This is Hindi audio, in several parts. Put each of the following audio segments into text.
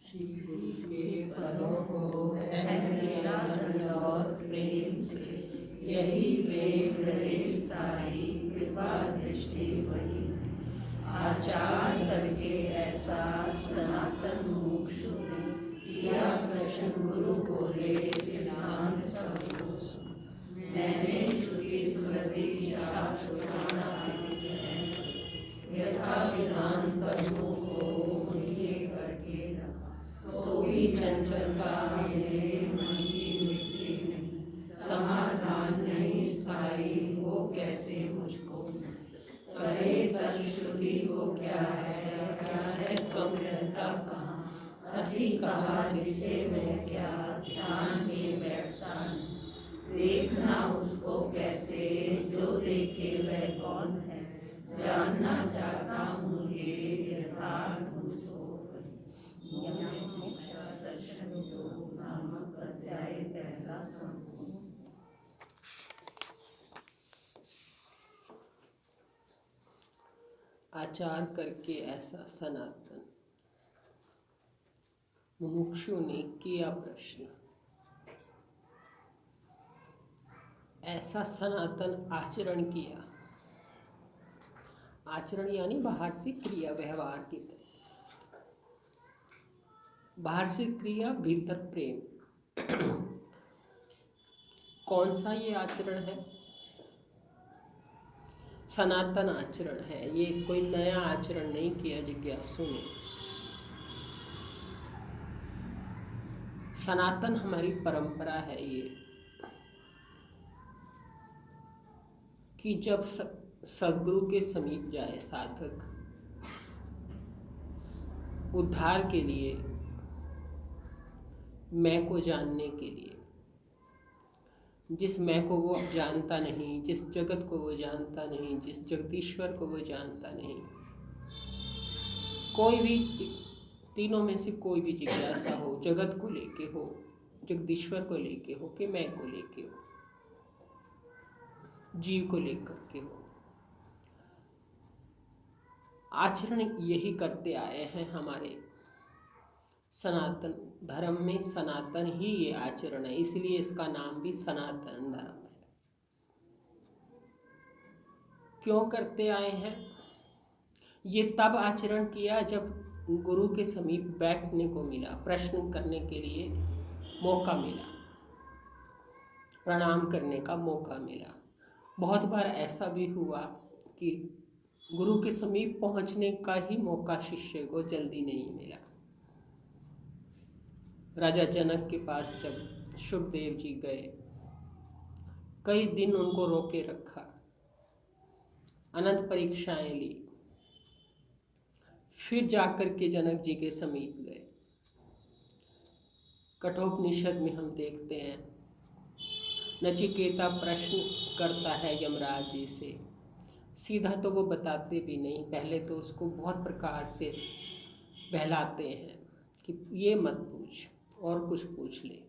श्री गुरु के पदों को है मेरा दंडौत प्रेम से, यही प्रेम हृदय स्थायी, कृपा दृष्टि वही। आचार करके ऐसा सनातन मुमुक्षु ने किया प्रश्न गुरु बोले सिद्धांत सबको। मैंने श्रुति स्मृति शास्त्र पुराण आदि यथा विधान कर्मों को उनके करके रखा, तो भी चंचलता मेरे मन की मिट्टी नहीं, समाधान नहीं स्थायी वो कैसे मुझको कहे। तब श्रुति को क्या है कम रहता कहाँ, हंसी कहा जिसे मैं क्या ध्यान में बैठता नहीं। देखना उसको कैसे जो देखे वह कौन है, जानना चाहता हूँ ये यथार्थ मुझको। मोक्ष दर्शन योग नामक अध्याय पहला संपूर्ण। आचार करके ऐसा सनातन मुमुक्षु ने किया प्रश्न। ऐसा सनातन आचरण किया। आचरण यानी बाहर से क्रिया, व्यवहार की तरह। बाहर से क्रिया, भीतर प्रेम। कौन सा ये आचरण है? सनातन आचरण है। ये कोई नया आचरण नहीं किया जिज्ञासु ने। सनातन हमारी परंपरा है ये, कि जब सद्गुरु के समीप जाए साधक उद्धार के लिए, मैं को जानने के लिए, जिस मैं को वो जानता नहीं, जिस जगत को वो जानता नहीं, जिस जगदीश्वर को वो जानता नहीं, कोई भी तीनों में से कोई भी जिज्ञासा हो, जगत को लेके हो, जगदीश्वर को लेके हो, कि मैं को लेके हो, जीव को लेकर के हो। आचरण यही करते आए हैं हमारे सनातन धर्म में। सनातन ही ये आचरण है, इसलिए इसका नाम भी सनातन धर्म है। क्यों करते आए हैं? ये तब आचरण किया जब गुरु के समीप बैठने को मिला, प्रश्न करने के लिए मौका मिला, प्रणाम करने का मौका मिला। बहुत बार ऐसा भी हुआ कि गुरु के समीप पहुंचने का ही मौका शिष्य को जल्दी नहीं मिला। राजा जनक के पास जब शुकदेव जी गए, कई दिन उनको रोके रखा, अनंत परीक्षाएं ली, फिर जाकर के जनक जी के समीप गए। कठोपनिषद में हम देखते हैं, नचिकेता प्रश्न करता है यमराज जी से। सीधा तो वो बताते भी नहीं, पहले तो उसको बहुत प्रकार से बहलाते हैं कि ये मत पूछ, और कुछ पूछ ले।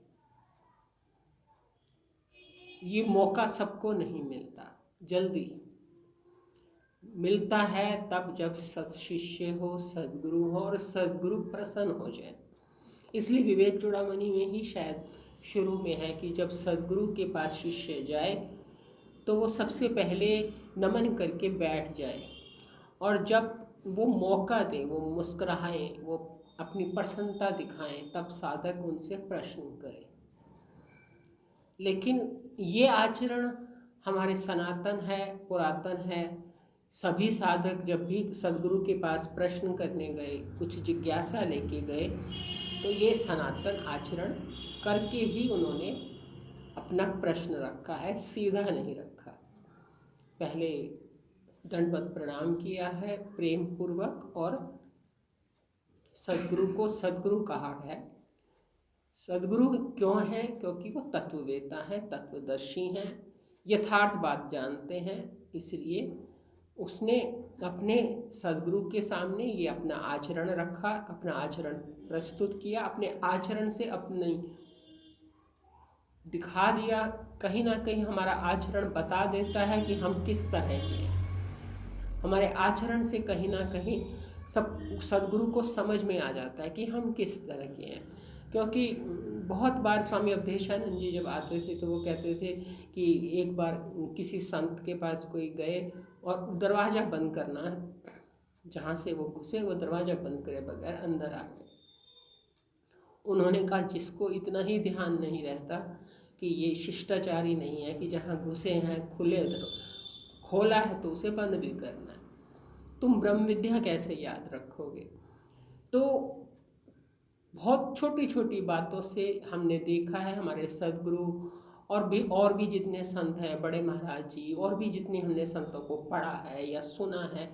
ये मौका सबको नहीं मिलता, जल्दी मिलता है तब जब सत्शिष्य हो, सद्गुरु हो और सद्गुरु प्रसन्न हो जाए। इसलिए विवेक चूड़ामणि में ही शायद शुरू में है कि जब सद्गुरु के पास शिष्य जाए तो वो सबसे पहले नमन करके बैठ जाए, और जब वो मौका दे, वो मुस्कुराएं, वो अपनी प्रसन्नता दिखाएं, तब साधक उनसे प्रश्न करे। लेकिन ये आचरण हमारे सनातन है, पुरातन है। सभी साधक जब भी सद्गुरु के पास प्रश्न करने गए, कुछ जिज्ञासा लेके गए, तो ये सनातन आचरण करके ही उन्होंने अपना प्रश्न रखा है, सीधा नहीं रखा। पहले दंडवत प्रणाम किया है प्रेम पूर्वक, और सद्गुरु को सद्गुरु कहा है। सद्गुरु क्यों है? क्योंकि वो तत्ववेता हैं, तत्वदर्शी हैं, यथार्थ बात जानते हैं। इसलिए उसने अपने सद्गुरु के सामने ये अपना आचरण रखा, अपना आचरण प्रस्तुत किया, अपने आचरण से अपनी दिखा दिया। कहीं ना कहीं हमारा आचरण बता देता है कि हम किस तरह के हैं। हमारे आचरण से कहीं ना कहीं सब सदगुरु को समझ में आ जाता है कि हम किस तरह के हैं। क्योंकि बहुत बार स्वामी अवधेशानंद जी जब आते थे तो वो कहते थे कि एक बार किसी संत के पास कोई गए और दरवाज़ा बंद करना, जहाँ से वो घुसे वो दरवाज़ा बंद करे बगैर अंदर आ गए। उन्होंने कहा जिसको इतना ही ध्यान नहीं रहता कि ये शिष्टाचारी नहीं है कि जहाँ घुसे हैं खुले खोला है तो उसे बंद भी करना है, तुम ब्रह्म विद्या कैसे याद रखोगे। तो बहुत छोटी छोटी बातों से हमने देखा है हमारे सदगुरु और भी जितने संत हैं, बड़े महाराज जी, और भी जितने हमने संतों को पढ़ा है या सुना है,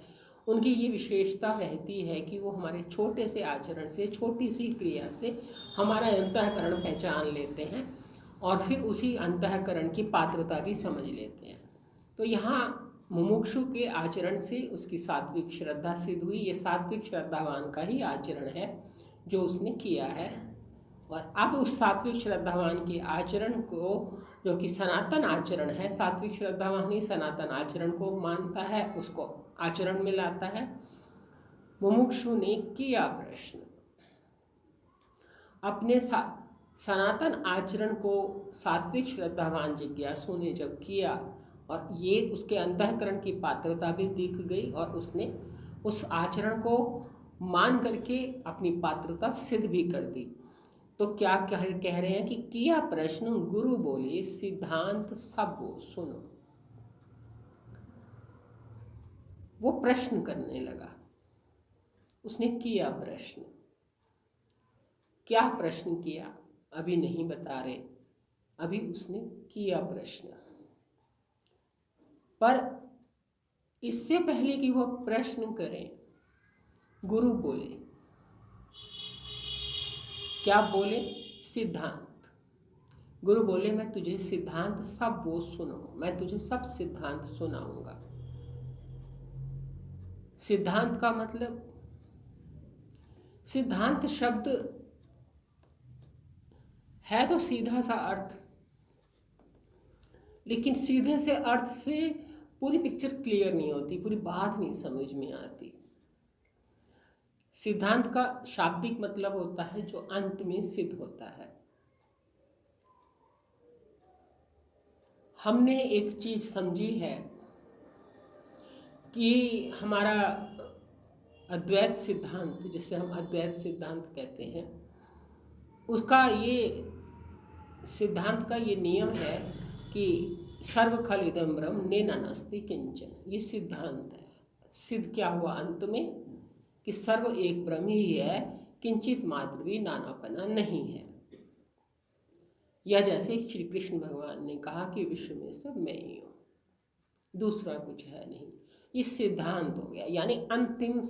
उनकी ये विशेषता रहती है कि वो हमारे छोटे से आचरण से, छोटी सी क्रिया से हमारा अंतःकरण पहचान लेते हैं और फिर उसी अंतःकरण की पात्रता भी समझ लेते हैं। तो यहाँ मुमुक्षु के आचरण से उसकी सात्विक श्रद्धा सिद्ध हुई। ये सात्विक श्रद्धावान का ही आचरण है जो उसने किया है। और अब उस सात्विक श्रद्धावान के आचरण को, जो कि सनातन आचरण है, सात्विक श्रद्धावान ही सनातन आचरण को मानता है, उसको आचरण में लाता है। मुमुक्षु ने किया प्रश्न, अपने सनातन आचरण को सात्विक श्रद्धावान जिज्ञासु ने जब किया और ये उसके अंतःकरण की पात्रता भी दिख गई और उसने उस आचरण को मान करके अपनी पात्रता सिद्ध भी कर दी। तो क्या कह रहे हैं कि किया प्रश्न, गुरु बोले सिद्धांत सब वो सुनो। वो प्रश्न करने लगा, उसने किया प्रश्न। क्या प्रश्न किया अभी नहीं बता रहे, अभी उसने किया प्रश्न। पर इससे पहले कि वह प्रश्न करें, गुरु बोले, क्या बोले? सिद्धांत। गुरु बोले मैं तुझे सिद्धांत सब वो सुनो, मैं तुझे सब सिद्धांत सुनाऊंगा। सिद्धांत का मतलब, सिद्धांत शब्द है तो सीधा सा अर्थ, लेकिन सीधे से अर्थ से पूरी पिक्चर क्लियर नहीं होती, पूरी बात नहीं समझ में आती। सिद्धांत का शाब्दिक मतलब होता है जो अंत में सिद्ध होता है। हमने एक चीज समझी है कि हमारा अद्वैत सिद्धांत, जिसे हम अद्वैत सिद्धांत कहते हैं, उसका ये सिद्धांत का ये नियम है कि सर्व खल इदं ब्रह्म नेना नास्ति किंचन। ये सिद्धांत है। सिद्ध क्या हुआ अंत में कि सर्व एक ब्रह्म ही है, किंचित मात्र भी नानापना नहीं है। या जैसे श्री कृष्ण भगवान ने कहा कि विश्व में सब मैं ही हूँ, दूसरा कुछ है नहीं। ये सिद्धांत हो गया, यानी अंतिम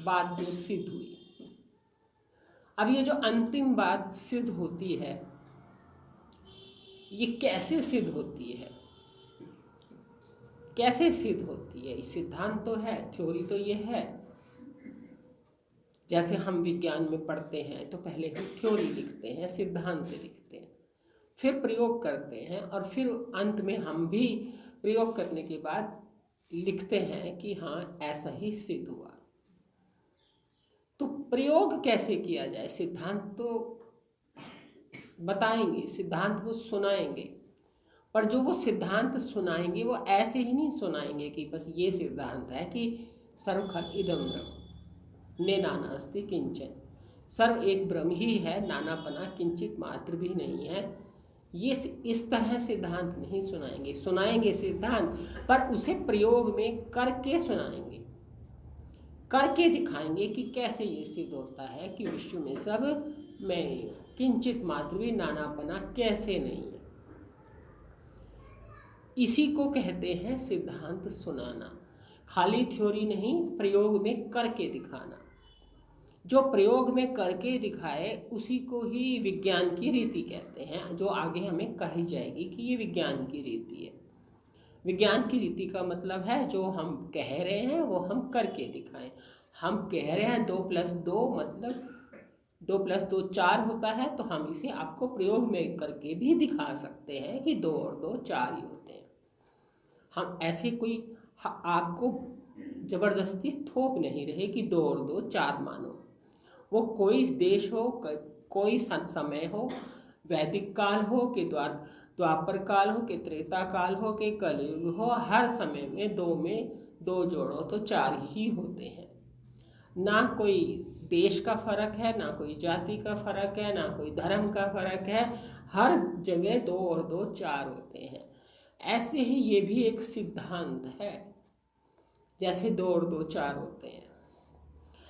बात जो सिद्ध हुई। अब ये जो अंतिम बात सिद्ध होती है, ये कैसे सिद्ध होती है, कैसे सिद्ध होती है? सिद्धांत तो है, थ्योरी तो ये है। जैसे हम विज्ञान में पढ़ते हैं तो पहले हम थ्योरी लिखते हैं, सिद्धांत लिखते हैं, फिर प्रयोग करते हैं और फिर अंत में हम भी प्रयोग करने के बाद लिखते हैं कि हाँ ऐसा ही सिद्ध हुआ। तो प्रयोग कैसे किया जाए? सिद्धांत तो बताएंगे, सिद्धांत वो सुनाएंगे, पर जो वो सिद्धांत सुनाएंगे वो ऐसे ही नहीं सुनाएंगे कि बस ये सिद्धांत है कि सर्व खल इदं ब्रह्म नेना नास्ति किंचन, सर्व एक ब्रह्म ही है, नानापना किंचित मात्र भी नहीं है। ये इस तरह सिद्धांत नहीं सुनाएंगे। सुनाएंगे सिद्धांत, पर उसे प्रयोग में करके सुनाएंगे, करके दिखाएंगे कि कैसे ये सिद्ध होता है कि विश्व में सब मैं, किंचित मात्र भी नानापना कैसे नहीं है। इसी को कहते हैं सिद्धांत सुनाना। खाली थ्योरी नहीं, प्रयोग में करके दिखाना। जो प्रयोग में करके दिखाए उसी को ही विज्ञान की रीति कहते हैं, जो आगे हमें कही जाएगी कि ये विज्ञान की रीति है। विज्ञान की रीति का मतलब है जो हम कह रहे हैं वो हम करके दिखाएं। हम कह रहे हैं 2+2 मतलब 2+2 4 होता है, तो हम इसे आपको प्रयोग में करके भी दिखा सकते हैं कि 2 और 2 4 ही होते हैं। हम ऐसे कोई आपको जबरदस्ती थोप नहीं रहे कि 2 और 2 4 मानो। वो कोई देश हो, कोई समय हो, वैदिक काल हो कि द्वापर काल हो कि त्रेता काल हो कि कलयुग हो, हर समय में 2 जोड़ो तो 4 ही होते हैं। ना कोई देश का फर्क है, ना कोई जाति का फर्क है, ना कोई धर्म का फर्क है, हर जगह 2 और 2 4 होते हैं। ऐसे ही ये भी एक सिद्धांत है, जैसे 2 और 2 4 होते हैं,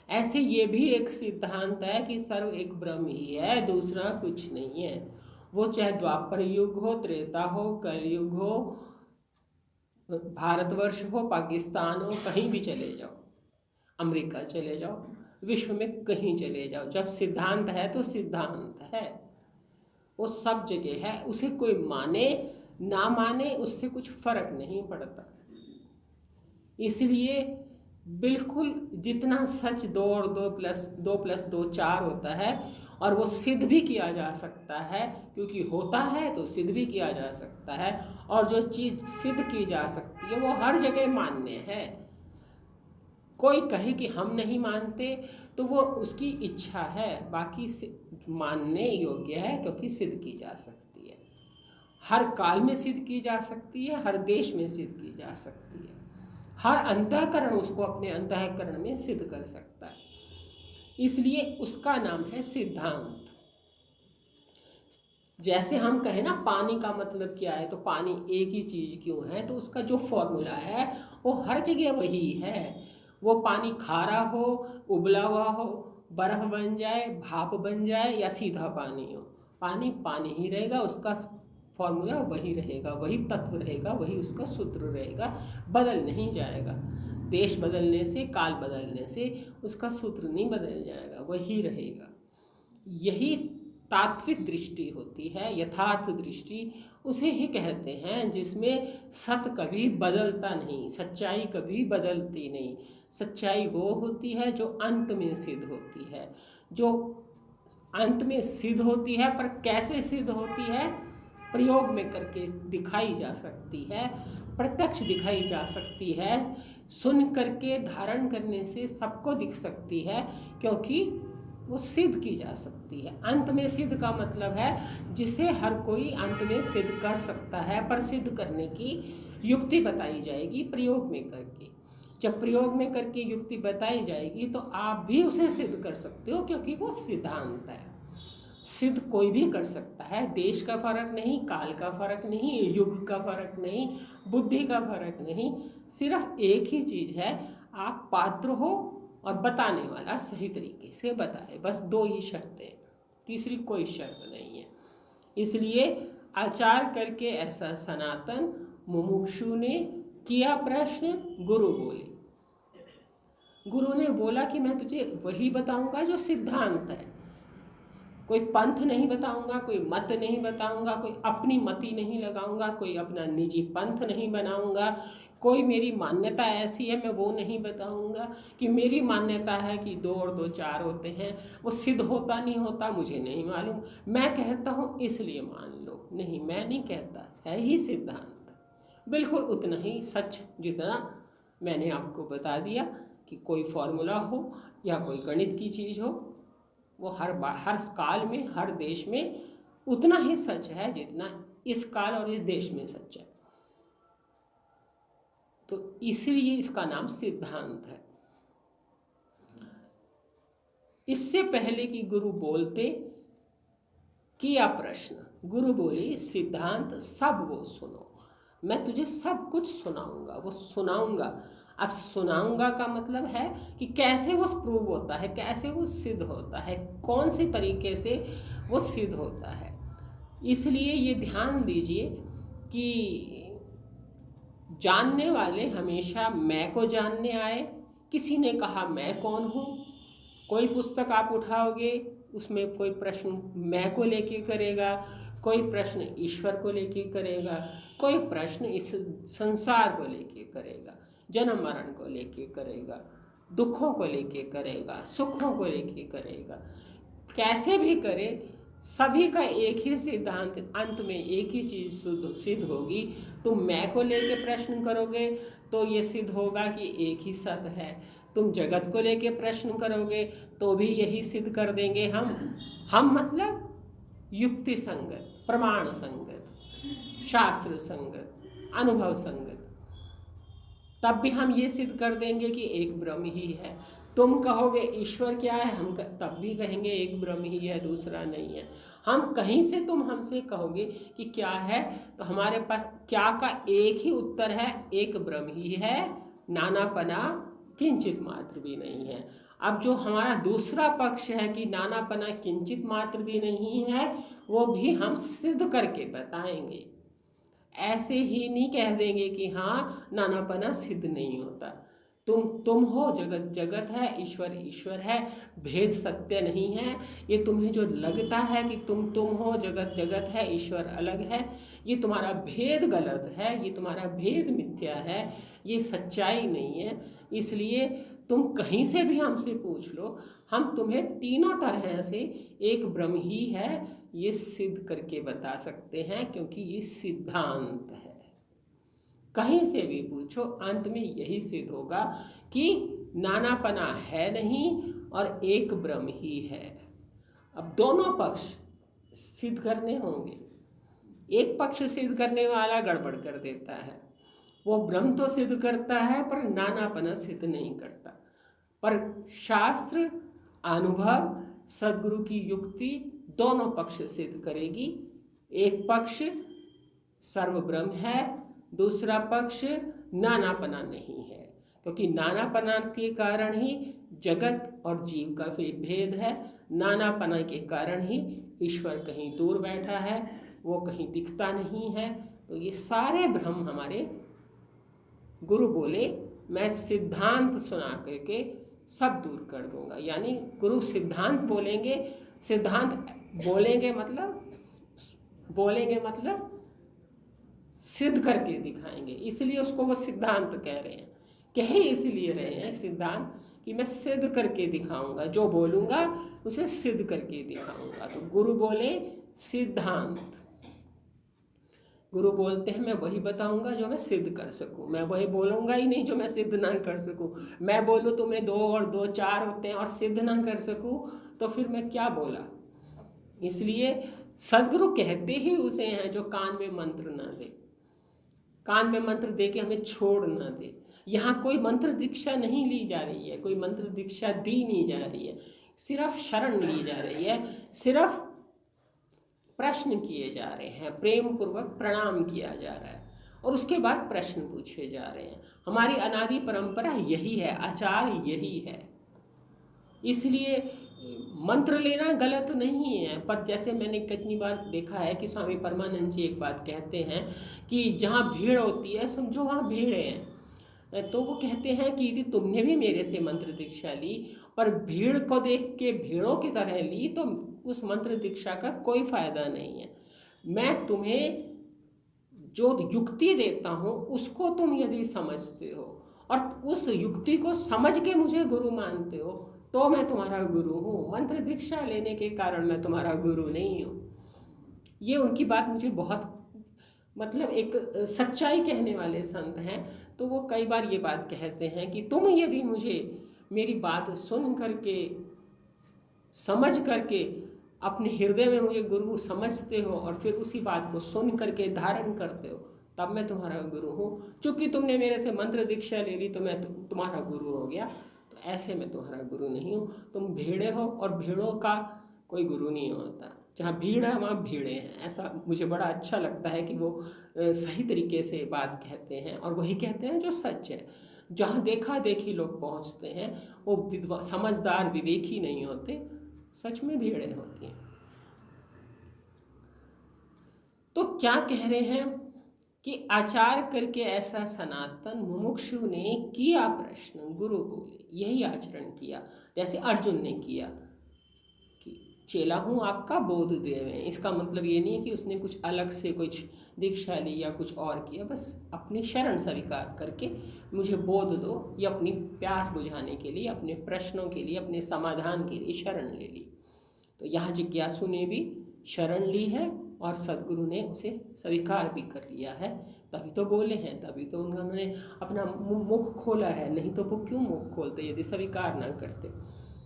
ऐसे ये भी एक सिद्धांत है कि सर्व एक ब्रह्म ही है, दूसरा कुछ नहीं है। वो चाहे द्वापर युग हो, त्रेता हो, कलयुग हो, भारतवर्ष हो, पाकिस्तान हो, कहीं भी चले जाओ, अमेरिका चले जाओ, विश्व में कहीं चले जाओ, जब सिद्धांत है तो सिद्धांत है, वो सब जगह है। उसे कोई माने ना माने उससे कुछ फर्क नहीं पड़ता। इसलिए बिल्कुल जितना सच 2 और 2 प्लस 2 4 होता है, और वो सिद्ध भी किया जा सकता है, क्योंकि होता है तो सिद्ध भी किया जा सकता है। और जो चीज़ सिद्ध की जा सकती है वो हर जगह मान्य है। कोई कहे कि हम नहीं मानते तो वो उसकी इच्छा है, बाकी मानने योग्य है क्योंकि सिद्ध की जा सकती है, हर काल में सिद्ध की जा सकती है, हर देश में सिद्ध की जा सकती है, हर अंतःकरण उसको अपने अंतःकरण में सिद्ध कर सकता है। इसलिए उसका नाम है सिद्धांत। जैसे हम कहें ना पानी का मतलब क्या है, तो पानी एक ही चीज़ क्यों है, तो उसका जो फॉर्मूला है वो हर जगह वही है। वो पानी खारा हो, उबला हुआ हो, बर्फ बन जाए, भाप बन जाए या सीधा पानी हो, पानी पानी ही रहेगा, उसका फॉर्मूला वही रहेगा, वही तत्व रहेगा, वही उसका सूत्र रहेगा, बदल नहीं जाएगा। देश बदलने से, काल बदलने से उसका सूत्र नहीं बदल जाएगा, वही रहेगा। यही तात्विक दृष्टि होती है, यथार्थ दृष्टि उसे ही कहते हैं जिसमें सत्य कभी बदलता नहीं, सच्चाई कभी बदलती नहीं। सच्चाई वो होती है जो अंत में सिद्ध होती है, जो अंत में सिद्ध होती है, पर कैसे सिद्ध होती है, प्रयोग में करके दिखाई जा सकती है, प्रत्यक्ष दिखाई जा सकती है, सुन करके धारण करने से सबको दिख सकती है, क्योंकि वो सिद्ध की जा सकती है। अंत में सिद्ध का मतलब है जिसे हर कोई अंत में सिद्ध कर सकता है, पर सिद्ध करने की युक्ति बताई जाएगी प्रयोग में करके। जब प्रयोग में करके युक्ति बताई जाएगी तो आप भी उसे सिद्ध कर सकते हो, क्योंकि वो सिद्धांत है। सिद्ध कोई भी कर सकता है, देश का फर्क नहीं, काल का फर्क नहीं, युग का फर्क नहीं, बुद्धि का फर्क नहीं, सिर्फ एक ही चीज़ है, आप पात्र हो और बताने वाला सही तरीके से बताए, बस 2 ही शर्तें, तीसरी कोई शर्त नहीं है। इसलिए आचार करके ऐसा सनातन मुमुक्षु ने किया प्रश्न, गुरु बोले। गुरु ने बोला कि मैं तुझे वही बताऊंगा जो सिद्धांत है, कोई पंथ नहीं बताऊंगा, कोई मत नहीं बताऊंगा, कोई अपनी मति नहीं लगाऊंगा, कोई अपना निजी पंथ नहीं बनाऊंगा, कोई मेरी मान्यता ऐसी है मैं वो नहीं बताऊंगा कि मेरी मान्यता है कि 2 और 2 4 होते हैं, वो सिद्ध होता नहीं होता मुझे नहीं मालूम, मैं कहता हूँ इसलिए मान लो। नहीं, मैं नहीं कहता, है ही सिद्धांत, बिल्कुल उतना ही सच जितना मैंने आपको बता दिया कि कोई फॉर्मूला हो या कोई गणित की चीज़ हो, वो हर काल में, हर देश में उतना ही सच है जितना इस काल और इस देश में सच है। तो इसलिए इसका नाम सिद्धांत है। इससे पहले कि गुरु बोलते किया प्रश्न, गुरु बोले सिद्धांत सब वो सुनो, मैं तुझे सब कुछ सुनाऊंगा, वो सुनाऊंगा। अब सुनाऊंगा का मतलब है कि कैसे वो प्रूव होता है, कैसे वो सिद्ध होता है, कौन से तरीके से वो सिद्ध होता है। इसलिए ये ध्यान दीजिए कि जानने वाले हमेशा मैं को जानने आए। किसी ने कहा मैं कौन हूँ, कोई पुस्तक आप उठाओगे उसमें कोई प्रश्न मैं को लेके करेगा, कोई प्रश्न ईश्वर को लेके करेगा, कोई प्रश्न इस संसार को लेके करेगा, जन्म मरण को लेके करेगा, दुखों को लेके करेगा, सुखों को लेके करेगा, कैसे भी करे सभी का एक ही सिद्धांत, अंत में एक ही चीज़ सिद्ध होगी। तुम मैं को लेके प्रश्न करोगे तो ये सिद्ध होगा कि एक ही सत्य है। तुम जगत को लेके प्रश्न करोगे तो भी यही सिद्ध कर देंगे हम मतलब युक्ति संगत, प्रमाण संगत, शास्त्र संगत, अनुभव संगत। तब भी हम ये सिद्ध कर देंगे कि एक ब्रह्म ही है। तुम कहोगे ईश्वर क्या है, हम तब भी कहेंगे एक ब्रह्म ही है, दूसरा नहीं है। हम कहीं से तुम हमसे कहोगे कि क्या है, तो हमारे पास क्या का एक ही उत्तर है, एक ब्रह्म ही है, नानापना किंचित मात्र भी नहीं है। अब जो हमारा दूसरा पक्ष है कि नानापना किंचित मात्र भी नहीं है, वो भी हम सिद्ध करके बताएंगे। ऐसे ही नहीं कह देंगे कि हाँ नानापना सिद्ध नहीं होता। तुम हो, जगत जगत है, ईश्वर ईश्वर है, भेद सत्य नहीं है। ये तुम्हें जो लगता है कि तुम हो, जगत जगत है, ईश्वर अलग है, ये तुम्हारा भेद गलत है, ये तुम्हारा भेद मिथ्या है, ये सच्चाई नहीं है। इसलिए तुम कहीं से भी हमसे पूछ लो, हम तुम्हें तीनों तरह से एक ब्रह्म ही है ये सिद्ध करके बता सकते हैं, क्योंकि ये सिद्धांत है। कहीं से भी पूछो, अंत में यही सिद्ध होगा कि नानापना है नहीं और एक ब्रह्म ही है। अब दोनों पक्ष सिद्ध करने होंगे। एक पक्ष सिद्ध करने वाला गड़बड़ कर देता है, वो ब्रह्म तो सिद्ध करता है पर नानापना सिद्ध नहीं करता। पर शास्त्र, अनुभव, सद्गुरु की युक्ति दोनों पक्ष सिद्ध करेगी। एक पक्ष सर्व ब्रह्म है, दूसरा पक्ष नानापना नहीं है, क्योंकि नानापना के कारण ही जगत और जीव का भेद है। नानापना के कारण ही ईश्वर कहीं दूर बैठा है, वो कहीं दिखता नहीं है। तो ये सारे भ्रम हमारे गुरु बोले मैं सिद्धांत सुना करके सब दूर कर दूंगा। यानी गुरु सिद्धांत बोलेंगे, सिद्धांत बोलेंगे मतलब सिद्ध करके दिखाएंगे, इसलिए उसको वो सिद्धांत कह रहे हैं। कहे इसलिए रहे हैं सिद्धांत कि मैं सिद्ध करके दिखाऊंगा, जो बोलूँगा उसे सिद्ध करके दिखाऊंगा। तो गुरु बोले सिद्धांत, गुरु बोलते हैं मैं वही बताऊंगा जो मैं सिद्ध कर सकूं, मैं वही बोलूँगा ही नहीं जो मैं सिद्ध ना कर सकूं। मैं बोलूँ तुम्हें 2 और 2 4 होते हैं और सिद्ध ना कर सकूं तो फिर मैं क्या बोला। इसलिए सद्गुरु कहते ही उसे हैं जो कान में मंत्र ना दे, कान में मंत्र दे के हमें छोड़ ना दे। यहाँ कोई मंत्र दीक्षा नहीं ली जा रही है, कोई मंत्र दीक्षा दी नहीं जा रही है, सिर्फ शरण ली जा रही है, सिर्फ प्रश्न किए जा रहे हैं, प्रेम पूर्वक प्रणाम किया जा रहा है और उसके बाद प्रश्न पूछे जा रहे हैं। हमारी अनादि परंपरा यही है, आचार यही है। इसलिए मंत्र लेना गलत नहीं है, पर जैसे मैंने कितनी बार देखा है कि स्वामी परमानंद जी एक बात कहते हैं कि जहाँ भीड़ होती है समझो वहाँ भीड़ है। तो वो कहते हैं कि यदि तुमने भी मेरे से मंत्र दीक्षा ली पर भीड़ को देख के भीड़ों की तरह ली तो उस मंत्र दीक्षा का कोई फायदा नहीं है। मैं तुम्हें जो युक्ति देता हूँ उसको तुम यदि समझते हो और उस युक्ति को समझ के मुझे गुरु मानते हो तो मैं तुम्हारा गुरु हूँ। मंत्र दीक्षा लेने के कारण मैं तुम्हारा गुरु नहीं हूँ। ये उनकी बात मुझे बहुत मतलब एक सच्चाई कहने वाले संत हैं, तो वो कई बार ये बात कहते हैं कि तुम यदि मुझे मेरी बात सुन करके समझ करके अपने हृदय में मुझे गुरु समझते हो और फिर उसी बात को सुन करके धारण करते हो तब मैं तुम्हारा गुरु हूँ। चूँकि तुमने मेरे से मंत्र दीक्षा ले ली तो मैं तुम्हारा गुरु हो गया, तो ऐसे मैं तुम्हारा गुरु नहीं हूँ। तुम भेड़े हो और भेड़ों का कोई गुरु नहीं होता। जहाँ भीड़ है वहाँ भीड़े हैं। ऐसा मुझे बड़ा अच्छा लगता है कि वो सही तरीके से बात कहते हैं और वही कहते हैं जो सच है। जहाँ देखा देखी लोग पहुँचते हैं वो समझदार विवेकी नहीं होते, सच में भीड़ें होती हैं। तो क्या कह रहे हैं कि आचार करके ऐसा सनातन मुमुक्षु ने किया प्रश्न, गुरु बोले यही आचरण किया जैसे अर्जुन ने किया कि चेला हूँ आपका बोध देवें। इसका मतलब ये नहीं है कि उसने कुछ अलग से कुछ दीक्षा ली या कुछ और किया, बस अपनी शरण स्वीकार करके मुझे बोध दो, ये अपनी प्यास बुझाने के लिए, अपने प्रश्नों के लिए, अपने समाधान के लिए शरण ले ली। तो यहाँ जिज्ञासु ने भी शरण ली है और सदगुरु ने उसे स्वीकार भी कर लिया है, तभी तो बोले हैं, तभी तो उन्होंने अपना मुख खोला है, नहीं तो वो क्यों मुख खोलते यदि स्वीकार ना करते।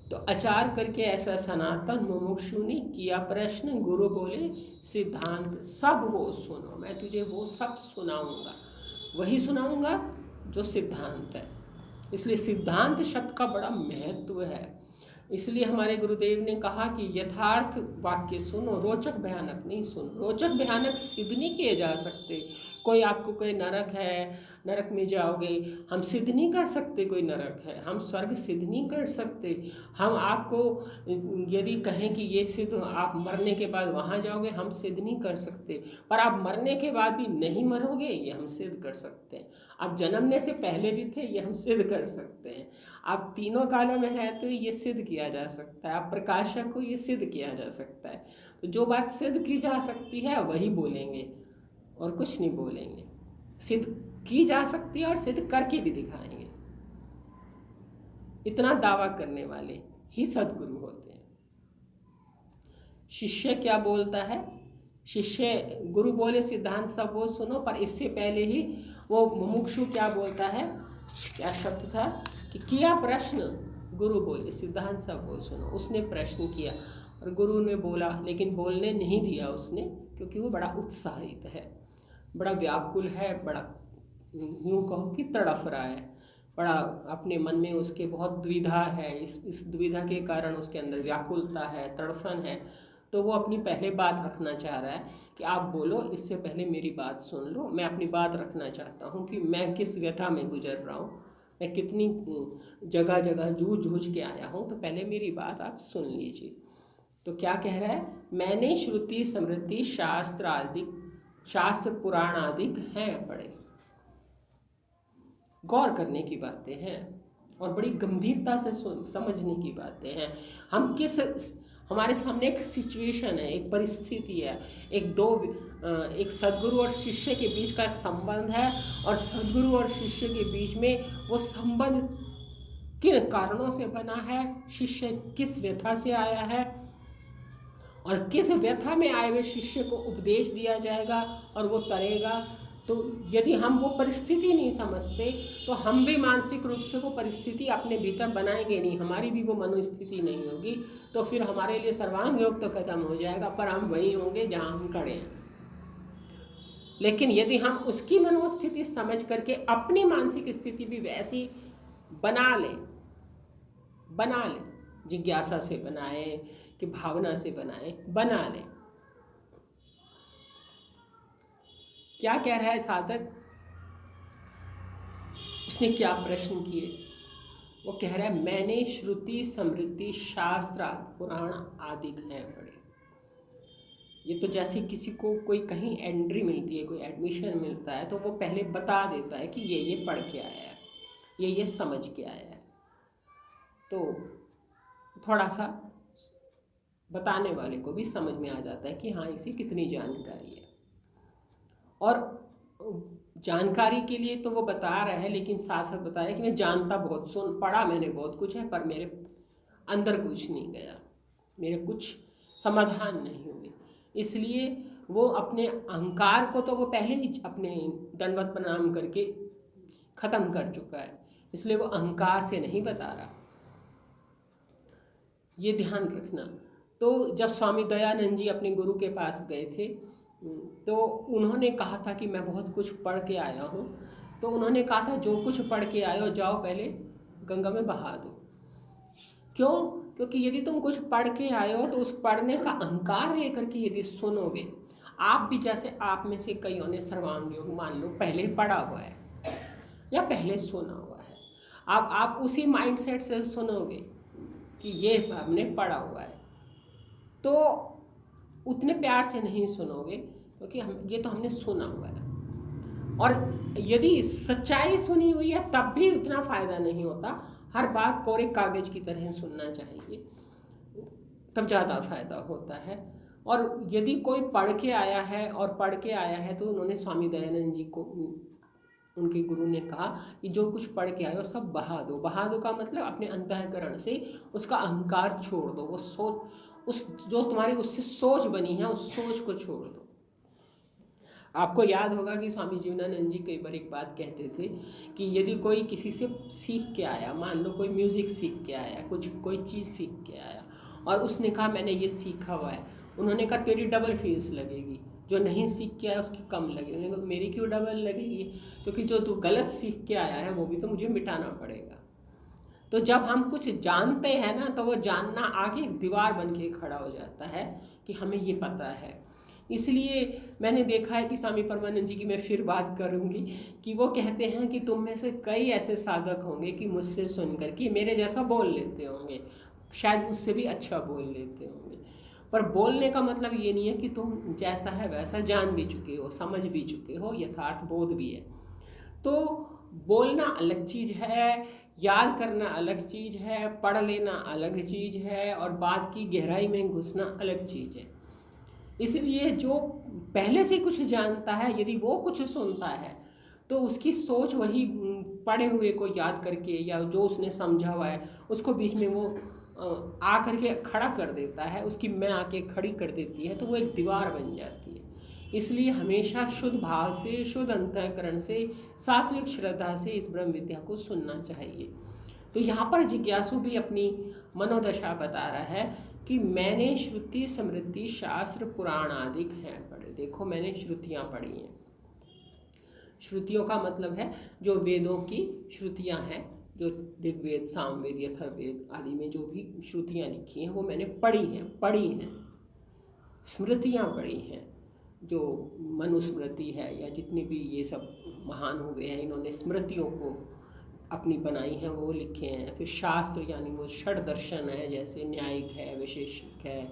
तो आचार करके ऐसा सनातन मुमुक्षु ने किया प्रश्न, गुरु बोले सिद्धांत सब वो सुनो, मैं तुझे वो सब सुनाऊंगा, वही सुनाऊंगा जो सिद्धांत है। इसलिए सिद्धांत शब्द का बड़ा महत्व है। इसलिए हमारे गुरुदेव ने कहा कि यथार्थ वाक्य सुनो, रोचक भयानक नहीं सुनो। रोचक भयानक सिद्ध नहीं किए जा सकते। कोई आपको कोई नरक है, नरक में जाओगे, हम सिद्ध नहीं कर सकते कोई नरक है, हम स्वर्ग सिद्ध नहीं कर सकते। हम आपको यदि कहें कि ये सिद्ध आप मरने के बाद वहाँ जाओगे, हम सिद्ध नहीं कर सकते। पर आप मरने के बाद भी नहीं मरोगे, ये हम सिद्ध कर सकते हैं। आप जन्मने से पहले भी थे, ये हम सिद्ध कर सकते हैं। आप तीनों कालों में रहते हो, ये सिद्ध किया जा सकता है। आप प्रकाशक हो, ये सिद्ध किया जा सकता है। तो जो बात सिद्ध की जा सकती है वही बोलेंगे और कुछ नहीं बोलेंगे। सिद्ध की जा सकती है और सिद्ध करके भी दिखाएंगे। इतना दावा करने वाले ही सद्गुरु होते हैं। शिष्य क्या बोलता है? शिष्य, गुरु बोले सिद्धांत सब वो सुनो, पर इससे पहले ही वो मुमुक्षु क्या बोलता है? क्या शब्द था कि किया प्रश्न, गुरु बोले सिद्धांत सब वो सुनो। उसने प्रश्न किया और गुरु ने बोला, लेकिन बोलने नहीं दिया उसने, क्योंकि वो बड़ा उत्साहित है, बड़ा व्याकुल है, बड़ा यूँ कहो कि तड़फ रहा है, बड़ा अपने मन में उसके बहुत द्विधा है। इस द्विधा के कारण उसके अंदर व्याकुलता है, तड़फन है। तो वो अपनी पहले बात रखना चाह रहा है कि आप बोलो, इससे पहले मेरी बात सुन लो। मैं अपनी बात रखना चाहता हूँ कि मैं किस व्यथा में गुजर रहा हूँ, मैं कितनी जगह जगह जूझ के आया हूँ, तो पहले मेरी बात आप सुन लीजिए। तो क्या कह रहा है? मैंने श्रुति स्मृति शास्त्र पुराण आदि हैं पढ़े। गौर करने की बातें हैं और बड़ी गंभीरता से समझने की बातें हैं। हमारे सामने एक सिचुएशन है, एक परिस्थिति है, एक सद्गुरु और शिष्य के बीच का संबंध है, और सद्गुरु और शिष्य के बीच में वो संबंध किन कारणों से बना है, शिष्य किस व्यथा से आया है, और किस व्यथा में आए हुए शिष्य को उपदेश दिया जाएगा और वो तरेगा। तो यदि हम वो परिस्थिति नहीं समझते तो हम भी मानसिक रूप से वो परिस्थिति अपने भीतर बनाएंगे नहीं, हमारी भी वो मनोस्थिति नहीं होगी। तो फिर हमारे लिए सर्वांग योग तो खत्म हो जाएगा, पर हम वहीं होंगे जहाँ हम खड़े हैं। लेकिन यदि हम उसकी मनोस्थिति समझ करके अपनी मानसिक स्थिति भी वैसी बना लें, जिज्ञासा से बनाए कि भावना से बना लें। क्या कह रहा है साधक? उसने क्या प्रश्न किए? वो कह रहा है मैंने श्रुति स्मृति शास्त्र पुराण आदि हैं पढ़े। ये तो जैसे किसी को कोई कहीं एंट्री मिलती है, कोई एडमिशन मिलता है, तो वो पहले बता देता है कि ये पढ़ के आया है, ये समझ के आया है। तो थोड़ा सा बताने वाले को भी समझ में आ जाता है कि हाँ, इसे कितनी जानकारी है। और जानकारी के लिए तो वो बता रहा है, लेकिन साथ साथ बता रहा है कि मैं जानता बहुत, पढ़ा मैंने बहुत कुछ है, पर मेरे अंदर कुछ नहीं गया, मेरे कुछ समाधान नहीं हुए। इसलिए वो अपने अहंकार को तो वो पहले ही अपने दंडवत प्रणाम करके ख़त्म कर चुका है, इसलिए वो अहंकार से नहीं बता रहा। ये ध्यान रखना। तो जब स्वामी दयानंद जी अपने गुरु के पास गए थे, तो उन्होंने कहा था कि मैं बहुत कुछ पढ़ के आया हूँ। तो उन्होंने कहा था जो कुछ पढ़ के आए हो जाओ पहले गंगा में बहा दो। क्यों? क्योंकि यदि तुम कुछ पढ़ के आए हो तो उस पढ़ने का अहंकार लेकर के यदि सुनोगे, आप भी जैसे आप में से कईयों ने सर्वांग योग मान लो पहले पढ़ा हुआ है या पहले सुना हुआ है, आप उसी माइंडसेट से सुनोगे कि ये हमने पढ़ा हुआ है, तो उतने प्यार से नहीं सुनोगे, क्योंकि ये तो हमने सुना हुआ है। और यदि सच्चाई सुनी हुई है तब भी उतना फ़ायदा नहीं होता। हर बात कोरे कागज की तरह सुनना चाहिए, तब ज़्यादा फायदा होता है। और यदि कोई पढ़ के आया है तो उन्होंने स्वामी दयानंद जी को, उनके गुरु ने कहा कि जो कुछ पढ़ के आए हो सब बहा दो। बहा दो का मतलब अपने अंतःकरण से उसका अहंकार छोड़ दो, वो सोच उस जो तुम्हारी उससे सोच बनी है उस सोच को छोड़ दो। आपको याद होगा कि स्वामी जीवनानंद जी कई बार एक बात कहते थे कि यदि कोई किसी से सीख के आया, मान लो कोई म्यूज़िक सीख के आया, कोई चीज़ सीख के आया और उसने कहा मैंने ये सीखा हुआ है, उन्होंने कहा तेरी डबल फीस लगेगी, जो नहीं सीख के आया उसकी कम लगेगी। उन्होंने कहा मेरी क्यों डबल लगेगी, क्योंकि जो तू गलत सीख के आया है वो भी तो मुझे मिटाना पड़ेगा। तो जब हम कुछ जानते हैं ना तो वो जानना आगे एक दीवार बन के खड़ा हो जाता है कि हमें ये पता है। इसलिए मैंने देखा है कि स्वामी परमानंद जी की मैं फिर बात करूंगी कि वो कहते हैं कि तुम में से कई ऐसे साधक होंगे कि मुझसे सुनकर कि मेरे जैसा बोल लेते होंगे, शायद मुझसे भी अच्छा बोल लेते होंगे, पर बोलने का मतलब ये नहीं है कि तुम जैसा है वैसा जान भी चुके हो, समझ भी चुके हो, यथार्थ बोध भी है। तो बोलना अलग चीज़ है, याद करना अलग चीज़ है, पढ़ लेना अलग चीज़ है और बात की गहराई में घुसना अलग चीज़ है। इसलिए जो पहले से कुछ जानता है यदि वो कुछ सुनता है तो उसकी सोच वही पढ़े हुए को याद करके या जो उसने समझा हुआ है उसको बीच में वो आ करके खड़ा कर देता है, उसकी मैं आके खड़ी कर देती है, तो वो एक दीवार बन जाती है। इसलिए हमेशा शुद्ध भाव से, शुद्ध अंतःकरण से, सात्विक श्रद्धा से इस ब्रह्म विद्या को सुनना चाहिए। तो यहाँ पर जिज्ञासु भी अपनी मनोदशा बता रहा है कि मैंने श्रुति स्मृति शास्त्र पुराण आदि हैं पढ़े। देखो मैंने श्रुतियाँ पढ़ी हैं। श्रुतियों का मतलब है जो वेदों की श्रुतियाँ हैं, जो ऋग्वेद, सामवेद, अथर्ववेद आदि में जो भी श्रुतियाँ लिखी हैं वो मैंने पढ़ी हैं। स्मृतियाँ पढ़ी हैं, जो मनुस्मृति है या जितनी भी ये सब महान हुए हैं इन्होंने स्मृतियों को अपनी बनाई हैं, वो लिखे हैं। फिर शास्त्र यानी वो षड दर्शन है, जैसे न्यायिक है, वैशेषिक है,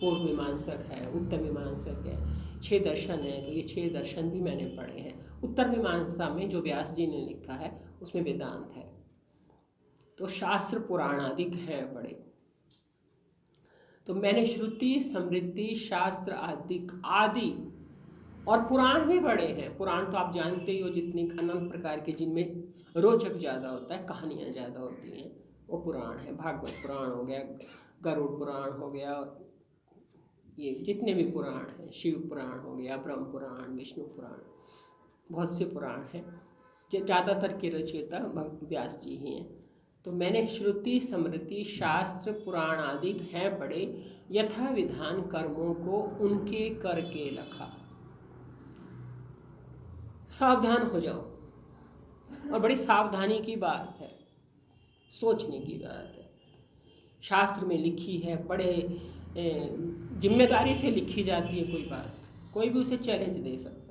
पूर्व मीमांसक है, उत्तर मीमांसक है, 6 दर्शन है। तो ये 6 दर्शन भी मैंने पढ़े हैं। उत्तर मीमांसा में जो व्यास जी ने लिखा है उसमें वेदांत है। तो शास्त्र पुराण आदि हैं पढ़े। तो मैंने श्रुति स्मृति शास्त्र आदि और पुराण भी पढ़े हैं। पुराण तो आप जानते ही हो, जितनी अनंत प्रकार के जिनमें रोचक ज़्यादा होता है, कहानियाँ ज़्यादा होती हैं, वो पुराण है। भागवत पुराण हो गया, गरुड़ पुराण हो गया, ये जितने भी पुराण हैं, शिव पुराण हो गया, ब्रह्म पुराण, विष्णु पुराण, बहुत से पुराण हैं। ज़्यादातर के रचयिता व्यास जी ही हैं। तो मैंने श्रुति स्मृति शास्त्र पुराण आदि हैं पढ़े, यथा विधान कर्मों को उनके करके रखा। सावधान हो जाओ, और बड़ी सावधानी की बात है, सोचने की बात है। शास्त्र में लिखी है, पढ़े, जिम्मेदारी से लिखी जाती है कोई बात, कोई भी उसे चैलेंज दे सकता है।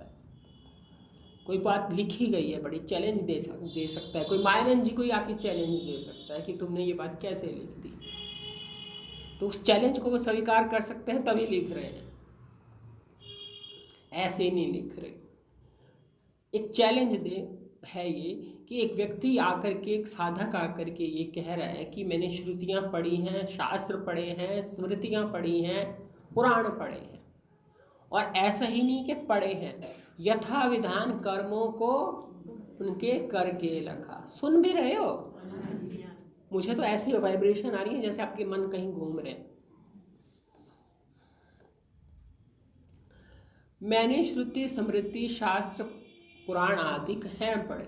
कोई बात लिखी गई है, बड़ी चैलेंज दे सकता है। कोई मायानंद जी को ही आके चैलेंज दे सकता है कि तुमने ये बात कैसे लिख दी। तो उस चैलेंज को वो स्वीकार कर सकते हैं तभी लिख रहे हैं, ऐसे ही नहीं लिख रहे। एक चैलेंज है ये कि एक व्यक्ति आकर के, एक साधक आकर के ये कह रहा है कि मैंने श्रुतियाँ पढ़ी हैं, शास्त्र पढ़े हैं, स्मृतियाँ पढ़ी हैं, पुराण पढ़े हैं। और ऐसा ही नहीं कि पढ़े हैं, यथा विधान कर्मों को उनके करके रखा। सुन भी रहे हो? मुझे तो ऐसी वाइब्रेशन आ रही है जैसे आपके मन कहीं घूम रहे हैं। मैंने श्रुति स्मृति शास्त्र पुराण आदि हैं पढ़े,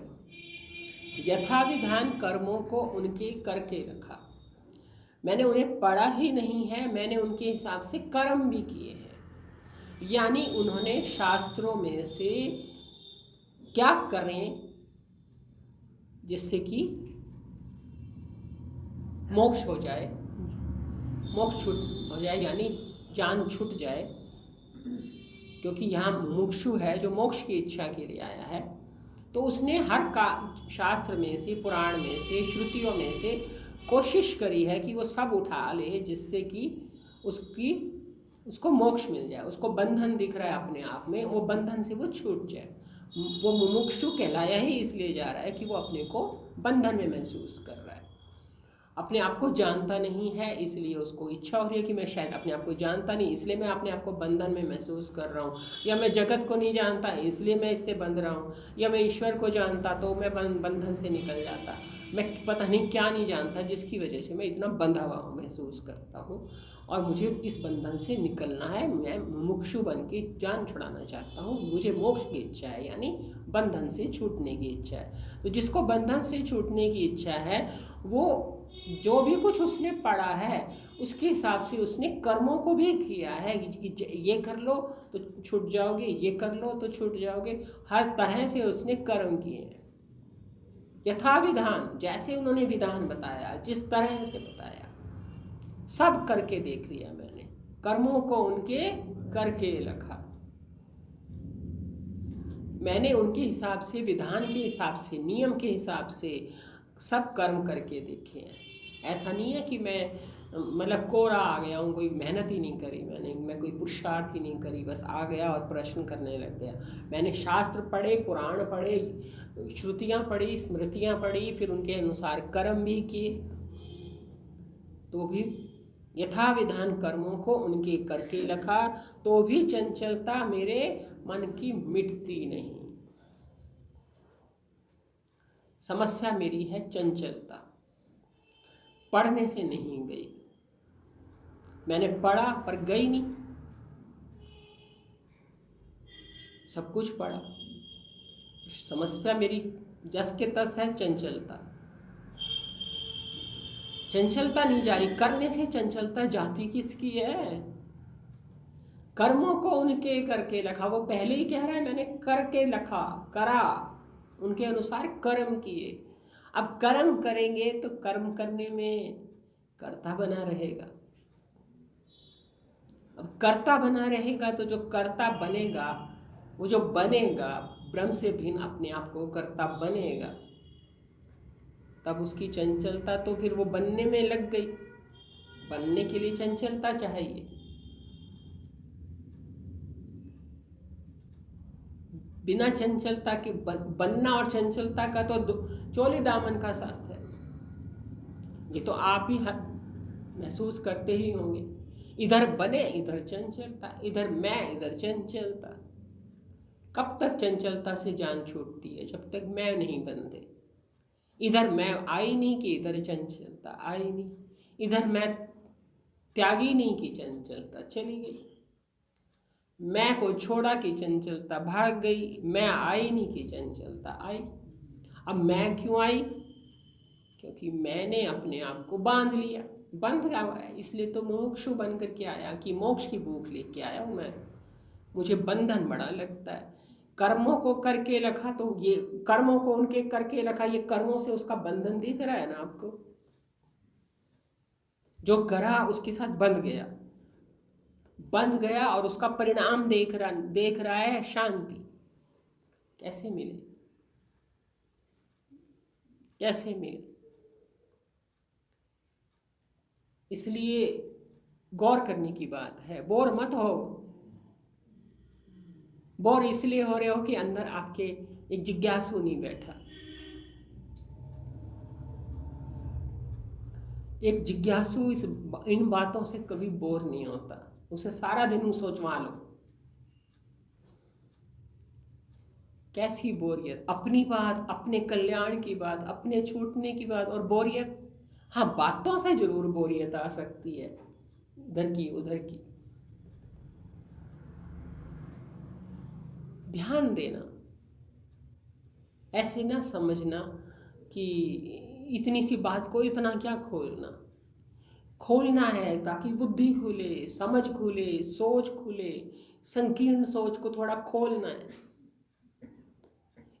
यथा विधान कर्मों को उनके करके रखा। मैंने उन्हें पढ़ा ही नहीं है, मैंने उनके हिसाब से कर्म भी किए हैं। यानी उन्होंने शास्त्रों में से क्या करें जिससे कि मोक्ष हो जाए, मोक्ष छूट हो जाए, यानी जान छूट जाए। क्योंकि यहाँ मुमुक्षु है जो मोक्ष की इच्छा के लिए आया है, तो उसने हर का शास्त्र में से, पुराण में से, श्रुतियों में से कोशिश करी है कि वो सब उठा ले जिससे कि उसको मोक्ष मिल जाए। उसको बंधन दिख रहा है अपने आप में, वो बंधन से वो छूट जाए। वो मुमुक्षु कहलाया ही इसलिए जा रहा है कि वो अपने को बंधन में महसूस कर रहा है। अपने आप को जानता नहीं है, इसलिए उसको इच्छा हो रही है कि मैं शायद अपने आप को जानता नहीं, इसलिए मैं अपने आप को बंधन में महसूस कर रहा हूँ, या मैं जगत को नहीं जानता इसलिए मैं इससे बंध रहा हूँ, या मैं ईश्वर को जानता तो मैं बंधन से निकल जाता। मैं पता नहीं क्या नहीं जानता जिसकी वजह से मैं इतना बंधा हुआ महसूस करता हूँ, और मुझे इस बंधन से निकलना है। मैं मुमुक्षु बन के जान छुड़ाना चाहता हूँ, मुझे मोक्ष की इच्छा है, यानी बंधन से छूटने की इच्छा है। तो जिसको बंधन से छूटने की इच्छा है वो जो भी कुछ उसने पढ़ा है उसके हिसाब से उसने कर्मों को भी किया है कि ये कर लो तो छूट जाओगे, ये कर लो तो छूट जाओगे। हर तरह से उसने कर्म किए हैं, यथा विधान, जैसे उन्होंने विधान बताया, जिस तरह से बताया, सब करके देख लिया मैंने, कर्मों को उनके करके रखा। मैंने उनके हिसाब से, विधान के हिसाब से, नियम के हिसाब से सब कर्म करके देखे हैं। ऐसा नहीं है कि मैं मतलब कोरा आ गया हूँ, कोई मेहनत ही नहीं करी मैंने, मैं कोई पुरुषार्थ ही नहीं करी, बस आ गया और प्रश्न करने लग गया। मैंने शास्त्र पढ़े, पुराण पढ़े, श्रुतियाँ पढ़ी, स्मृतियाँ पढ़ी, फिर उनके अनुसार कर्म भी किए, तो भी यथा विधान कर्मों को उनके करके रखा, तो भी चंचलता मेरे मन की मिटती नहीं। समस्या मेरी है चंचलता, पढ़ने से नहीं गई। मैंने पढ़ा पर गई नहीं, सब कुछ पढ़ा, समस्या मेरी जस के तस है चंचलता। चंचलता नहीं जा रही, करने से चंचलता जाती किसकी है? कर्मों को उनके करके रखा, वो पहले ही कह रहा है मैंने करके रखा, करा, उनके अनुसार कर्म किए। अब कर्म करेंगे तो कर्म करने में कर्ता बना रहेगा। अब कर्ता बना रहेगा तो जो कर्ता बनेगा, वो जो बनेगा ब्रह्म से भिन्न अपने आप को कर्ता बनेगा, तब उसकी चंचलता तो फिर वो बनने में लग गई। बनने के लिए चंचलता चाहिए। बिना चंचलता के बनना और चंचलता का तो चोली दामन का साथ है। ये तो आप ही महसूस करते ही होंगे। इधर बने इधर चंचलता, इधर मैं इधर चंचलता। कब तक चंचलता से जान छूटती है? जब तक मैं नहीं बनते। इधर मैं आई नहीं कि इधर चंचलता आई नहीं, इधर मैं त्यागी नहीं कि चंचलता चली गई, मैं को छोड़ा कि चंचलता भाग गई, मैं आई नहीं कि चंचलता आई। अब मैं क्यों आई? क्योंकि मैंने अपने आप को बांध लिया, बंध गया हुआ है। इसलिए तो मुमुक्षु बन करके आया कि मोक्ष की भूख लेके आया हूँ मैं। मुझे बंधन बड़ा लगता है। कर्मों को करके रखा, तो ये कर्मों को उनके करके रखा, ये कर्मों से उसका बंधन दिख रहा है ना आपको? जो करा उसके साथ बंध गया और उसका परिणाम देख रहा है शांति। कैसे मिले? कैसे मिले? इसलिए गौर करने की बात है। बोर मत हो। बोर इसलिए हो रहे हो कि अंदर आपके एक जिज्ञासु नहीं बैठा। एक जिज्ञासु इन बातों से कभी बोर नहीं होता। उसे सारा दिन सोचवा लो। कैसी बोरियत? अपनी बात, अपने कल्याण की बात, अपने छूटने की बात, और बोरियत। हाँ, बातों से जरूर बोरियत आ सकती है, इधर की उधर की। ध्यान देना, ऐसे ना समझना कि इतनी सी बात को इतना क्या खोलना। खोलना है ताकि बुद्धि खुले, समझ खुले, सोच खुले। संकीर्ण सोच को थोड़ा खोलना है।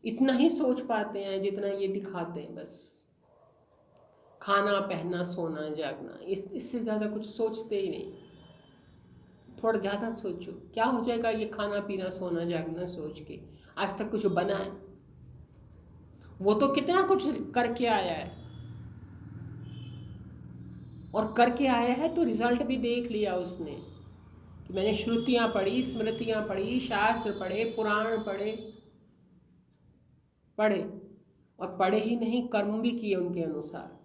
इतना ही सोच पाते हैं जितना ये दिखाते हैं बस। खाना, पहनना, सोना, जागना, इससे ज़्यादा कुछ सोचते ही नहीं। थोड़ा ज़्यादा सोचो, क्या हो जाएगा ये खाना, पीना, सोना, जागना सोच के? आज तक कुछ बना है? वो तो कितना कुछ करके आया है, और करके आया है तो रिजल्ट भी देख लिया उसने कि मैंने श्रुतियाँ पढ़ी, स्मृतियाँ पढ़ी, शास्त्र पढ़े, पुराण पढ़े, और पढ़े ही नहीं, कर्म भी किए उनके अनुसार।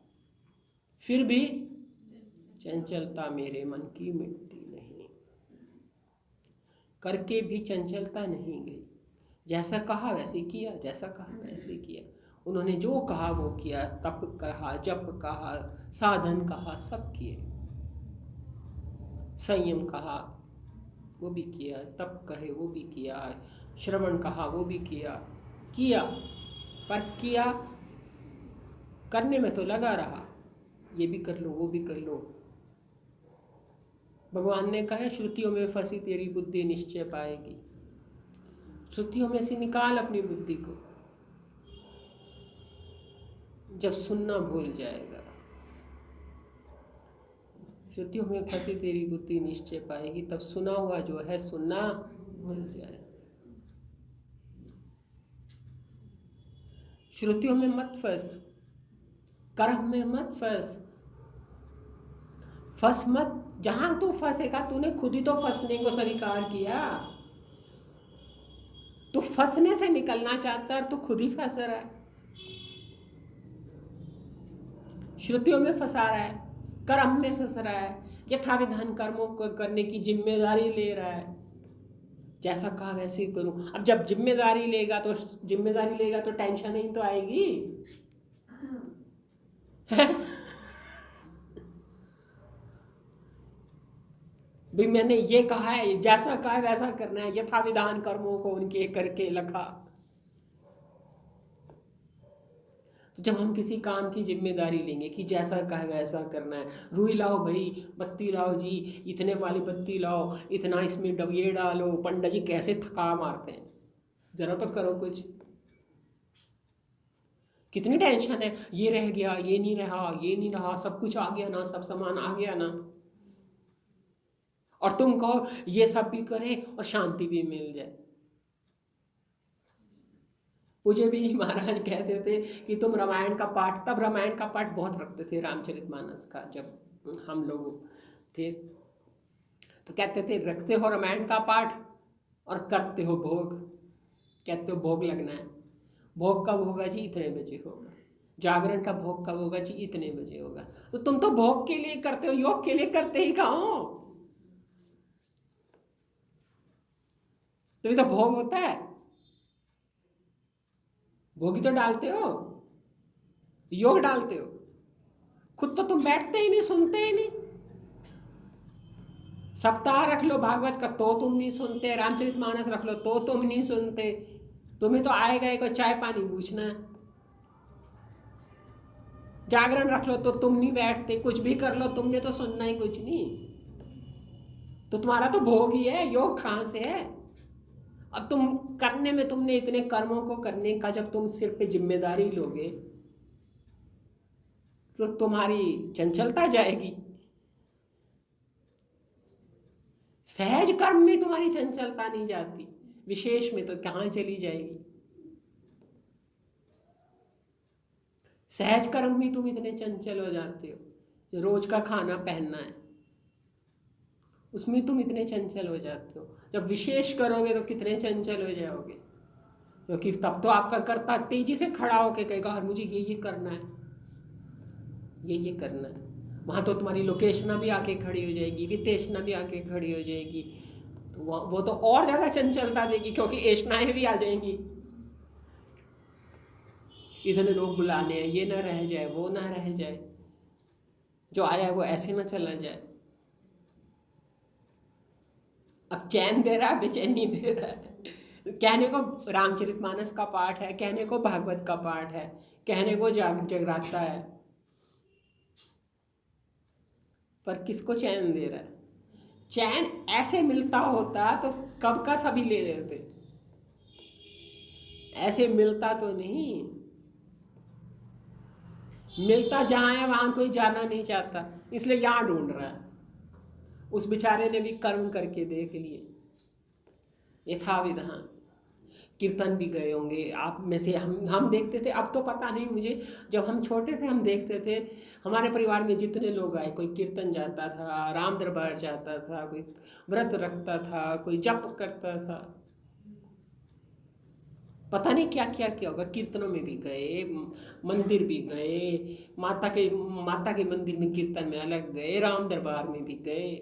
फिर भी चंचलता मेरे मन की मिटती नहीं, करके भी चंचलता नहीं गई। जैसा कहा वैसे किया, जैसा कहा वैसे किया। उन्होंने जो कहा वो किया, तप कहा, जप कहा, साधन कहा, सब किए। संयम कहा वो भी किया, तप कहे वो भी किया, श्रवण कहा वो भी किया। पर किया करने में तो लगा रहा, ये भी कर लो वो भी कर लो। भगवान ने कहा श्रुतियों में फंसी तेरी बुद्धि निश्चय पाएगी। श्रुतियों में से निकाल अपनी बुद्धि को, जब सुनना भूल जाएगा। श्रुतियों में फंसी तेरी बुद्धि निश्चय पाएगी, तब सुना हुआ जो है सुनना भूल जाए। श्रुतियों में मत फंस, कर्म में मत फंस, फंस मत। जहां तू फंसेगा, तूने खुद ही तो फंसने को स्वीकार किया। तू फंसने से निकलना चाहता है और तू खुद ही फंस रहा है। श्रुतियों में फंसा रहा है, कर्म में फंस रहा है, यथाविधान कर्मों को करने की जिम्मेदारी ले रहा है। जैसा कहा वैसे ही करूं। अब जब जिम्मेदारी लेगा तो टेंशन ही तो आएगी। भाई मैंने ये कहा है, जैसा कहा है वैसा करना है, यथाविधान कर्मों को उनके करके लखा। तो जब हम किसी काम की जिम्मेदारी लेंगे कि जैसा कहा है वैसा करना है, रुई लाओ भाई, बत्ती लाओ जी, इतने वाली बत्ती लाओ, इतना इसमें ये डालो, पंडित जी कैसे थका मारते हैं, जरा तो करो कुछ। कितनी टेंशन है, ये रह गया, ये नहीं रहा, सब कुछ आ गया ना, सब सामान आ गया ना। और तुम कहो ये सब भी करें और शांति भी मिल जाए। पूज्य भी महाराज कहते थे कि तुम रामायण का पाठ, तब रामायण का पाठ बहुत रखते थे, रामचरितमानस का, जब हम लोग थे तो कहते थे रखते हो रामायण का पाठ और करते हो भोग। कहते हो भोग लगना है, भोग कब होगा जी, इतने बजे होगा। जागरण का भोग कब होगा जी, इतने बजे होगा। तो तुम तो भोग के लिए करते हो, योग के लिए करते ही कहो। तभी तो भोग होता है। भोगी तो डालते हो, योग डालते हो, खुद तो तुम बैठते ही नहीं, सुनते ही नहीं। सप्ताह रख लो भागवत का तो तुम नहीं सुनते, रामचरितमानस रख लो तो तुम नहीं सुनते। तुम्हें तो आएगा एक चाय पानी पूछना है। जागरण रख लो तो तुम नहीं बैठते, कुछ भी कर लो तुमने तो सुनना ही कुछ नहीं। तो तुम्हारा तो भोग ही है, योग कहाँ से है। अब तुम करने में, तुमने इतने कर्मों को करने का जब तुम सिर पे जिम्मेदारी लोगे तो तुम्हारी चंचलता जाएगी। सहज कर्म में तुम्हारी चंचलता नहीं जाती, विशेष में तो कहाँ चली जाएगी। सहज कर्म में तुम इतने चंचल हो जाते हो। रोज का खाना पहनना है, उसमें तुम इतने चंचल हो जाते हो। जब विशेष करोगे तो कितने चंचल हो जाओगे, क्योंकि तब तो आपका कर्ता तेजी से खड़ा होकर कहेगा मुझे ये करना है, ये करना है। वहाँ तो तुम्हारी लोकेशना भी आके खड़ी हो जाएगी, वितेशना भी आके खड़ी हो जाएगी। तो वो तो और ज़्यादा चंचलता देगी, क्योंकि एशनाएँ भी आ जाएंगी। इतने लोग बुलाने हैं, ये ना रह जाए, वो ना रह जाए, जो आया है वो ऐसे ना चला जाए। अब चैन दे रहा है, बेचैनी दे रहा है। कहने को रामचरितमानस का पाठ है, कहने को भागवत का पाठ है, कहने को जगराता है, पर किसको चैन दे रहा है। चैन ऐसे मिलता होता तो कब का सभी ले लेते, ऐसे मिलता तो नहीं। मिलता जहाँ है वहाँ कोई जाना नहीं चाहता, इसलिए यहाँ ढूंढ रहा है। उस बेचारे ने भी कर्म करके देख लिए, यथाविधान। कीर्तन भी गए होंगे आप में से, हम देखते थे, अब तो पता नहीं मुझे। जब हम छोटे थे हम देखते थे, हमारे परिवार में जितने लोग आए, कोई कीर्तन जाता था, राम दरबार जाता था, कोई व्रत रखता था, कोई जप करता था, पता नहीं क्या क्या किया होगा। कीर्तनों में भी गए, मंदिर भी गए, माता के मंदिर में कीर्तन में अलग गए, राम दरबार में भी गए,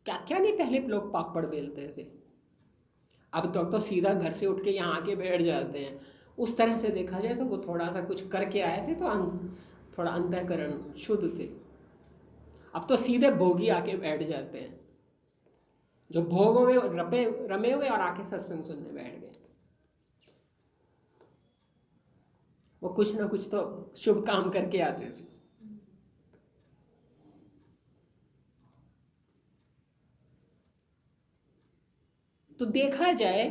क्या क्या नहीं पहले लोग पापड़ बेलते थे। अब तो सीधा घर से उठ के यहाँ आके बैठ जाते हैं। उस तरह से देखा जाए तो वो थोड़ा सा कुछ करके आए थे तो थोड़ा अंतःकरण शुद्ध थे। अब तो सीधे भोगी आके बैठ जाते हैं, जो भोगों में रमे हुए और आके सत्संग सुनने बैठ गए। वो कुछ ना कुछ तो शुभ काम करके आते थे। तो देखा जाए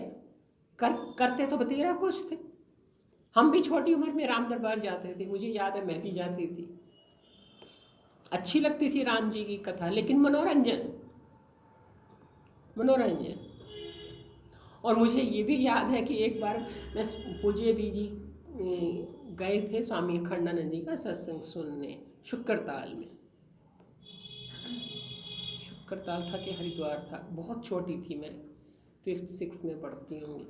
करते तो बतेरा कुछ थे। हम भी छोटी उम्र में राम दरबार जाते थे, मुझे याद है मैं भी जाती थी। अच्छी लगती थी राम जी की कथा, लेकिन मनोरंजन। और मुझे ये भी याद है कि एक बार मैं पूज्य भी जी गए थे स्वामी अखंडानंद जी का सत्संग सुनने शुक्रताल में। शुक्रताल था कि हरिद्वार था, बहुत छोटी थी मैं, 5th 6th में पढ़ती होंगी।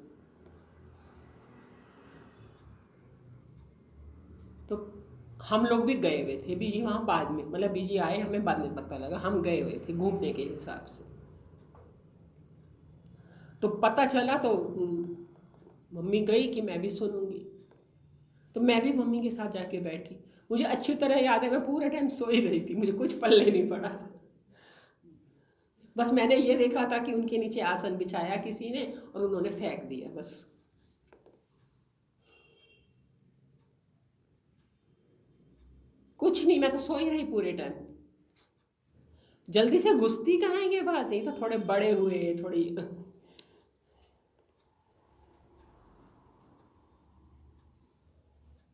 तो हम लोग भी गए हुए थे, बीजी वहाँ बाद में, मतलब बीजी आए हमें बाद में पता लगा, हम गए हुए थे घूमने के हिसाब से। तो पता चला तो मम्मी गई कि मैं भी सुनूंगी, तो मैं भी मम्मी के साथ जाके बैठी। मुझे अच्छी तरह याद है मैं पूरे टाइम सोई रही थी, मुझे कुछ पल्ले नहीं पड़ा था। बस मैंने ये देखा था कि उनके नीचे आसन बिछाया किसी ने और उन्होंने फेंक दिया, बस। कुछ नहीं, मैं तो सोई रही पूरे टाइम। जल्दी से घुसती कहाँ है ये बात है, तो थोड़े बड़े हुए, थोड़ी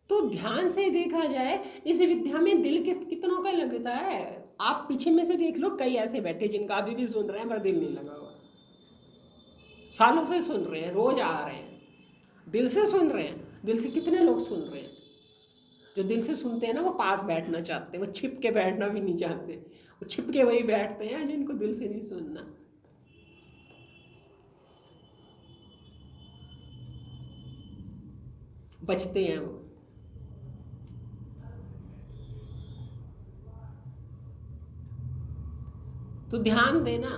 तो ध्यान से देखा जाए इस विद्या में दिल कितनों का लगता है। आप पीछे में से देख लो, कई ऐसे बैठे जिनका अभी भी सुन रहे हैं, मेरा दिल नहीं लगा हुआ। सालों से सुन रहे हैं, रोज आ रहे हैं, दिल से सुन रहे हैं। दिल से कितने लोग सुन रहे हैं? जो दिल से सुनते हैं ना, वो पास बैठना चाहते हैं, वो छिप के बैठना भी नहीं चाहते। वो छिप के वही बैठते हैं जिनको दिल से नहीं सुनना। बचते हैं वो। तो ध्यान देना,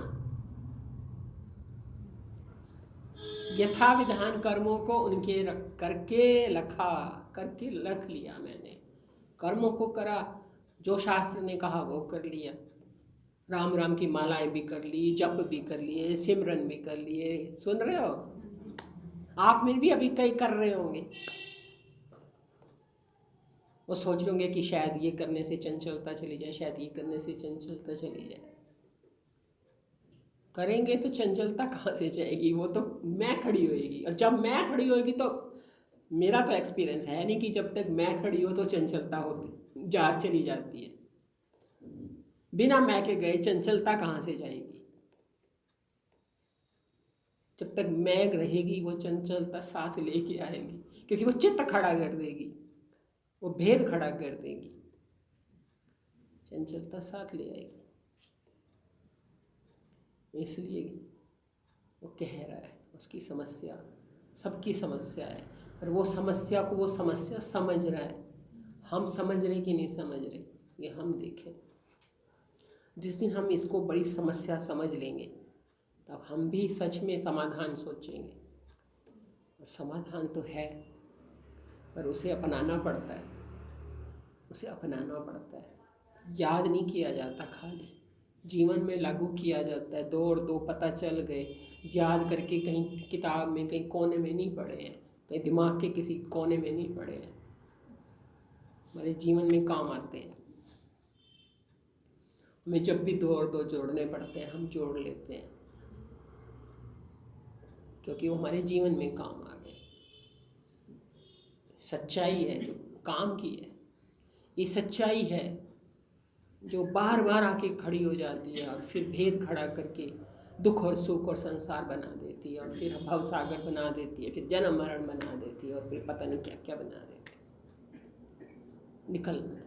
यथा विधान कर्मों को उनके करके रख लिया मैंने। कर्मों को करा, जो शास्त्र ने कहा वो कर लिया। राम राम की मालाएं भी कर ली, जप भी कर लिए, सिमरन भी कर लिए। सुन रहे हो? आप में भी अभी कई कर रहे होंगे। वो सोच रहे होंगे कि शायद ये करने से चंचलता चली जाए, शायद ये करने से चंचलता चली जाए। करेंगे तो चंचलता कहाँ से जाएगी? वो तो मैं खड़ी होएगी, और जब मैं खड़ी होएगी तो मेरा तो एक्सपीरियंस है नहीं कि जब तक मैं खड़ी हो तो चंचलता होती चली जाती है। बिना मैं के गए चंचलता कहाँ से जाएगी? जब तक मैं रहेगी वो चंचलता साथ लेके आएगी, क्योंकि वो चित्त खड़ा कर देगी, वो भेद खड़ा कर देगी, चंचलता साथ ले आएगी। इसलिए वो कह रहा है उसकी समस्या सबकी समस्या है, पर वो समस्या को वो समस्या समझ रहा है। हम समझ रहे कि नहीं समझ रहे, ये हम देखें। जिस दिन हम इसको बड़ी समस्या समझ लेंगे तब हम भी सच में समाधान सोचेंगे। और समाधान तो है, पर उसे अपनाना पड़ता है, उसे अपनाना पड़ता है। याद नहीं किया जाता, खाली जीवन में लागू किया जाता है। दौड़ दो पता चल गए, याद करके कहीं किताब में कहीं कोने में नहीं पढ़े हैं, कहीं दिमाग के किसी कोने में नहीं पढ़े हैं, हमारे जीवन में काम आते हैं। हमें जब भी दौड़ दो जोड़ने पड़ते हैं, हम जोड़ लेते हैं, क्योंकि वो हमारे जीवन में काम आ गए। सच्चाई है जो काम की है, ये सच्चाई है जो बार बार आके खड़ी हो जाती है और फिर भेद खड़ा करके दुख और सुख और संसार बना देती है, और फिर भवसागर बना देती है, फिर जन्म मरण बना देती है, और फिर पता नहीं क्या क्या बना देती है। निकलना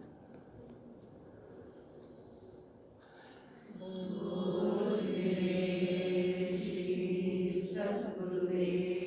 श्री सद्गुरुदेव